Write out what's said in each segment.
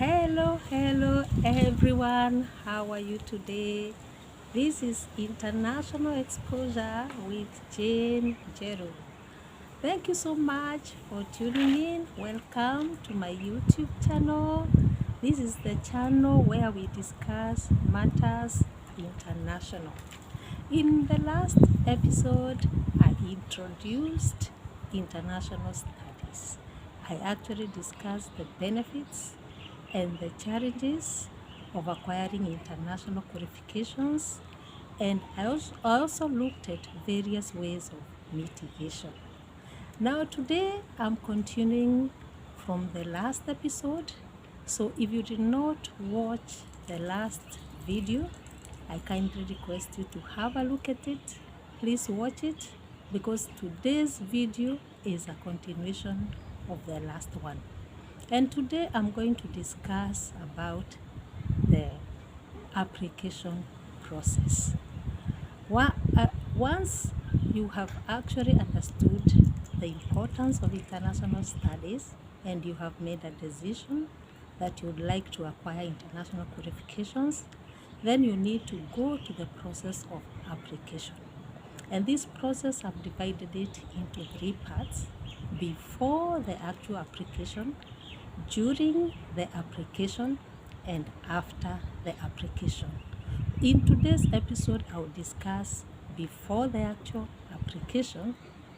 Hello everyone. How are you today? This is International Exposure with Jane Jero. Thank you so much for tuning in. Welcome to my YouTube channel. This is the channel where we discuss matters international. In the last episode, I introduced international studies. I actually discussed the benefits and the challenges of acquiring international qualifications, and I also looked at various ways of mitigation. Now today I'm continuing from the last episode, so if you did not watch the last video, I kindly request you to have a look at it. Please watch it because today's video is a continuation of the last one. And today I'm going to discuss about the application process. Once you have actually understood the importance of international studies and you have made a decision that you would like to acquire international qualifications, then you need to go to the process of application. And this process, I've divided it into 3 parts: before the actual application, during the application, and after the application. In today's episode, I will discuss before the actual application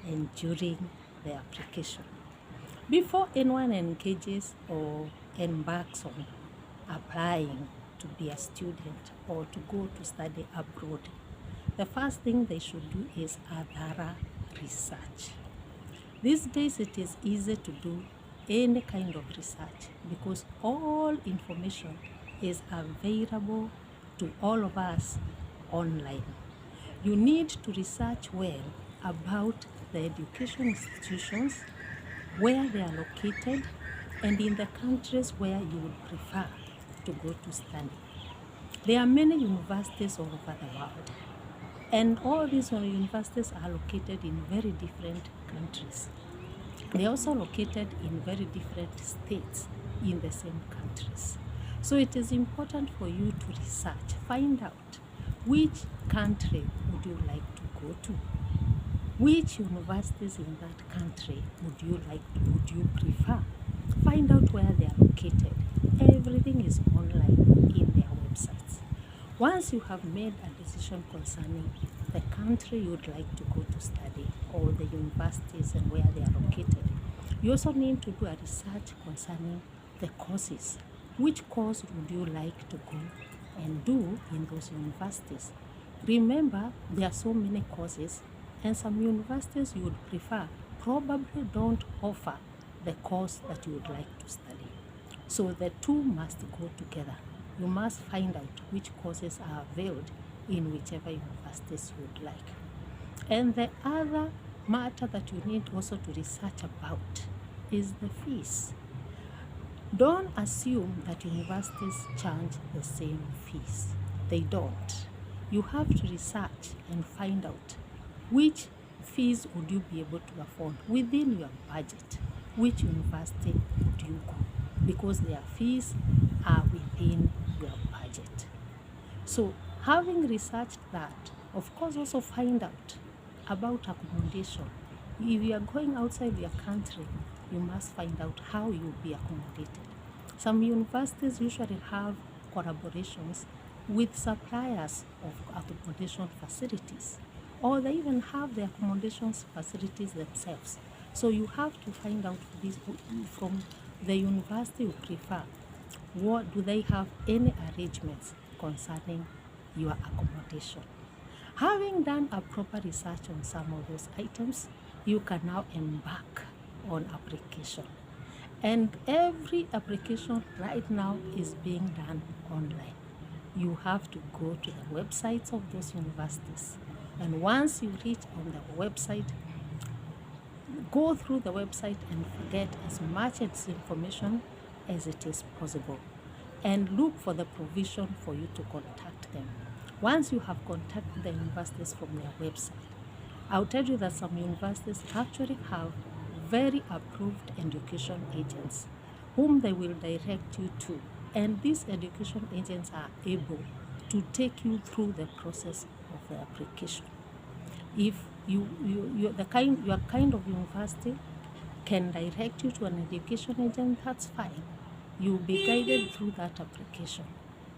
and during the application. Before anyone engages or embarks on applying to be a student or to go to study abroad, the first thing they should do is a thorough research. These days it is easy to do any kind of research because all information is available to all of us online. You need to research well about the education institutions, where they are located, and in the countries where you would prefer to go to study. There are many universities all over the world, and all these universities are located in very different countries. They are also located in very different states in the same countries. So it is important for you to research, find out which country would you like to go to, which universities in that country would you prefer. Find out where they are located. Everything is online in their websites. Once you have made a decision concerning the country you would like to go to study or the universities and where they are located, you also need to do a research concerning the courses. Which course would you like to go and do in those universities? Remember, there are so many courses, and some universities you would prefer probably don't offer the course that you would like to study. So the two must go together. You must find out which courses are available in whichever universities you would like. And the other matter that you need also to research about is the fees. Don't assume that universities charge the same fees. They don't. You have to research and find out which fees would you be able to afford within your budget. Which university would you go? Because their fees are within your budget. So having researched that, of course also find out about accommodation. If you are going outside your country, you must find out how you'll be accommodated. Some universities usually have collaborations with suppliers of accommodation facilities, or they even have the accommodations facilities themselves. So you have to find out this from the university you prefer. What do they have any arrangements concerning your accommodation? Having done a proper research on some of those items, you can now embark on application. And every application right now is being done online. You have to go to the websites of those universities. And once you reach on the website, go through the website and get as much information as it is possible. And look for the provision for you to contact them. Once you have contacted the universities from their website, I'll tell you that some universities actually have very approved education agents whom they will direct you to. And these education agents are able to take you through the process of the application. If your kind of university can direct you to an education agent, that's fine. You'll be guided through that application.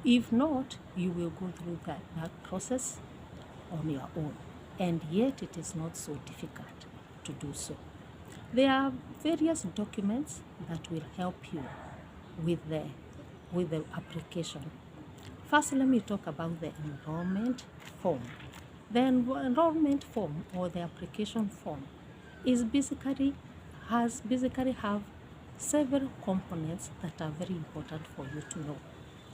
If not, you will go through that process on your own. And yet it is not so difficult to do so. There are various documents that will help you with the application. First, let me talk about the enrollment form. The enrollment form or the application form is basically have several components that are very important for you to know.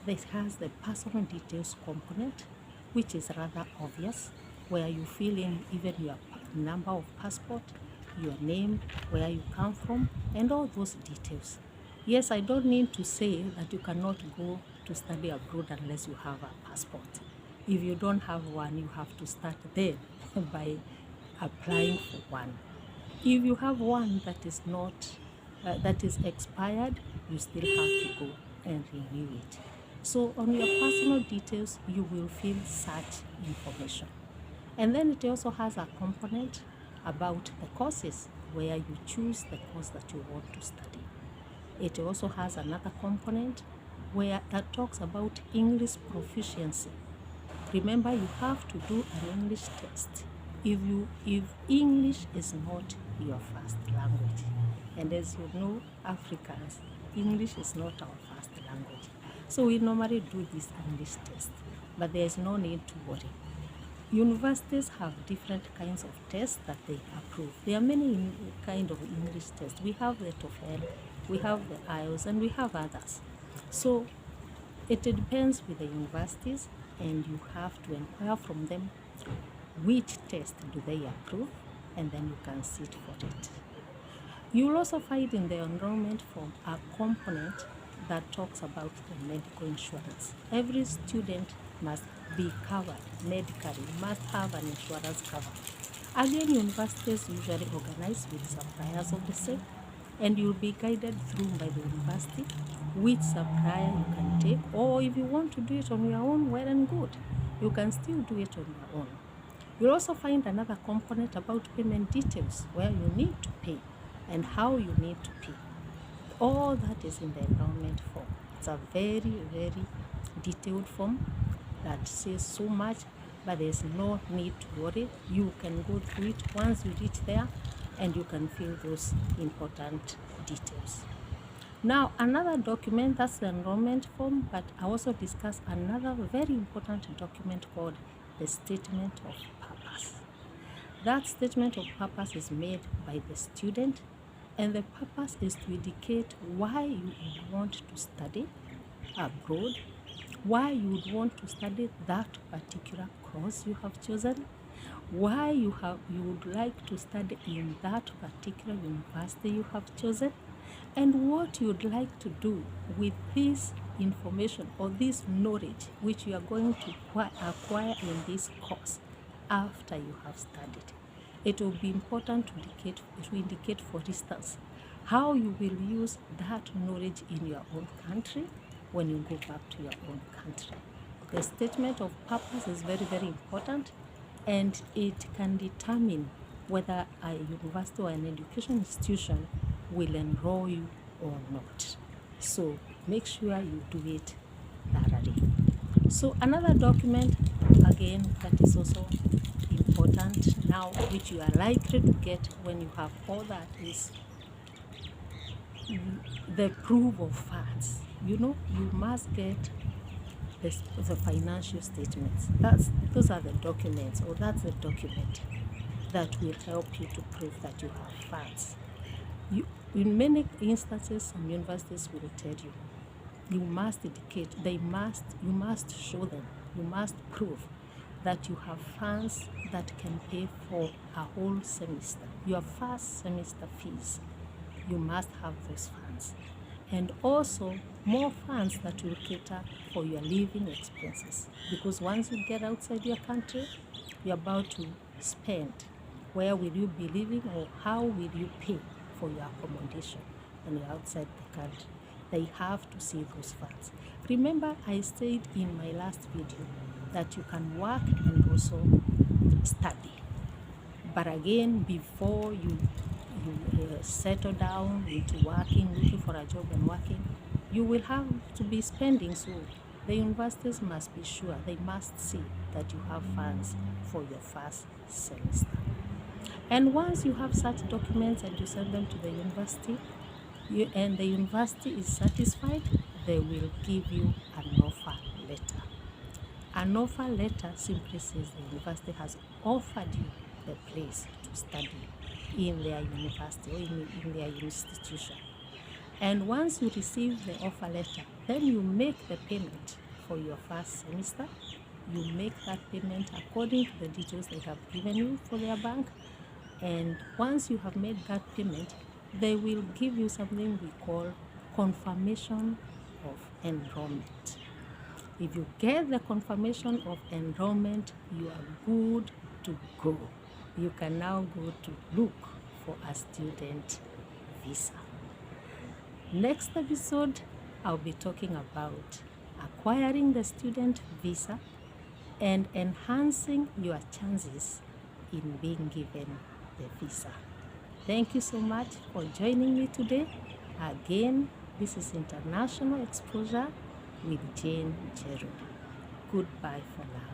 It has the personal details component, which is rather obvious, where you fill in even your number of passport, your name, where you come from, and all those details. Yes, I don't need to say that you cannot go to study abroad unless you have a passport. If you don't have one, you have to start then by applying for one. If you have one that is not that is expired, you still have to go and renew it. So on your personal details, you will fill such information. And then it also has a component about the courses, where you choose the course that you want to study. It also has another component that talks about English proficiency. Remember, you have to do an English test if English is not your first language. And as you know, Africans, English is not our first language. So we normally do this English test, but there is no need to worry. Universities have different kinds of tests that they approve. There are many kinds of English tests. We have the TOEFL, we have the IELTS, and we have others. So it depends with the universities, and you have to inquire from them which test do they approve, and then you can sit for it. You will also find in the enrollment form a component that talks about the medical insurance. Every student must be covered medically, must have an insurance cover. Again, universities usually organize with suppliers of the same, and you'll be guided through by the university which supplier you can take, or if you want to do it on your own, well and good. You can still do it on your own. You'll also find another component about payment details, where you need to pay and how you need to pay. All that is in the enrollment form. It's a very, very detailed form that says so much, but there's no need to worry. You can go through it once you reach there, and you can fill those important details. Now, another document, that's the enrollment form, but I also discuss another very important document called the statement of purpose. That statement of purpose is made by the student, and the purpose is to indicate why you would want to study abroad, why you would want to study that particular course you have chosen, why you would like to study in that particular university you have chosen, and what you would like to do with this information or this knowledge which you are going to acquire in this course after you have studied. It will be important to indicate, for instance, how you will use that knowledge in your own country when you go back to your own country. The statement of purpose is very, very important, and it can determine whether a university or an education institution will enroll you or not. So make sure you do it thoroughly. So another document, again, that is also important now, which you are likely to get when you have all that, is the proof of funds. You know, you must get the financial statements. Those are the documents, or that's the document that will help you to prove that you have funds. In many instances, some universities will tell you, you must indicate, you must show them, you must prove that you have funds that can pay for a whole semester. Your first semester fees, you must have those funds. And also more funds that will cater for your living expenses. Because once you get outside your country, you're about to spend. Where will you be living, or how will you pay for your accommodation when you're outside the country? they have to see those funds. Remember, I said in my last video that you can work and also study. But again, before you settle down into working, looking for a job and working, you will have to be spending. So the universities must be sure, they must see that you have funds for your first semester. And once you have such documents and you send them to the university, and the university is satisfied, they will give you an offer letter. An offer letter simply says the university has offered you the place to study in their university or in their institution. And once you receive the offer letter, then you make the payment for your first semester. You make that payment according to the details they have given you for their bank. And once you have made that payment, they will give you something we call confirmation of enrollment. If you get the confirmation of enrollment, you are good to go. You can now go to look for a student visa. Next episode, I'll be talking about acquiring the student visa and enhancing your chances in being given the visa. Thank you so much for joining me today. Again, this is International Exposure with Jane Jeru. Goodbye for now.